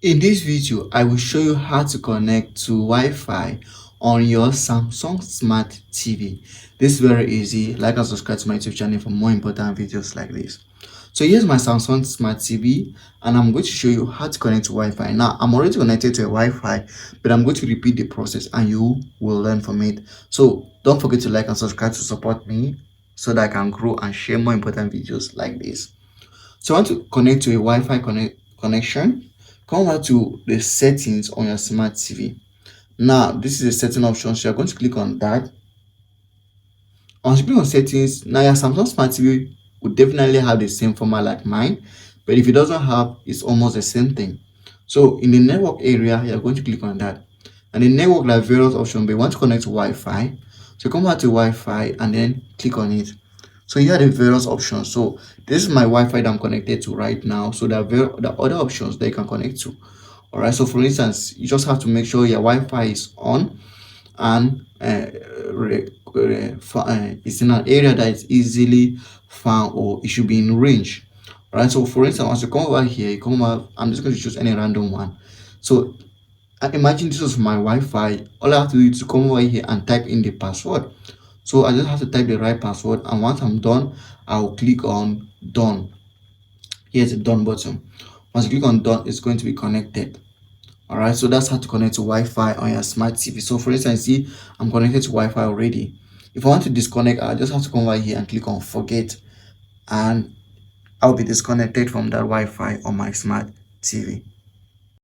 In this video, I will show you how to connect to Wi-Fi on your Samsung Smart TV. This is very easy. Like and subscribe to my YouTube channel for more important videos like this. So here's my Samsung Smart TV and I'm going to show you how to connect to Wi-Fi. Now, I'm already connected to a Wi-Fi, but I'm going to repeat the process and you will learn from it. So don't forget to like and subscribe to support me so that I can grow and share more important videos like this. So I want to connect to a Wi-Fi connection. Come over to the settings on your smart TV. Now, this is a setting option, so you're going to click on that. Once you click on settings, now your Samsung Smart TV will definitely have the same format like mine, but if it doesn't have, it's almost the same thing. So in the network area, you're going to click on that. And the network, like various options, but you want to connect to Wi-Fi. So come back to Wi-Fi and then click on it. So here are the various options. So this is my Wi-Fi that I'm connected to right now. So there are other options that you can connect to. All right. So for instance, you just have to make sure your Wi-Fi is on and it's in an area that is easily found, or it should be in range. All right. So for instance, once you come over here, you come over. I'm just going to choose any random one. So imagine this is my Wi-Fi. All I have to do is to come over here and type in the password. So I just have to type the right password, and once I'm done, I'll click on done. Here's the done button. Once you click on done, it's going to be connected. All right, so that's how to connect to Wi-Fi on your smart TV. So for instance, see, I'm connected to Wi-Fi already. If I want to disconnect, I just have to come over here and click on forget, and I'll be disconnected from that Wi-Fi on my smart TV.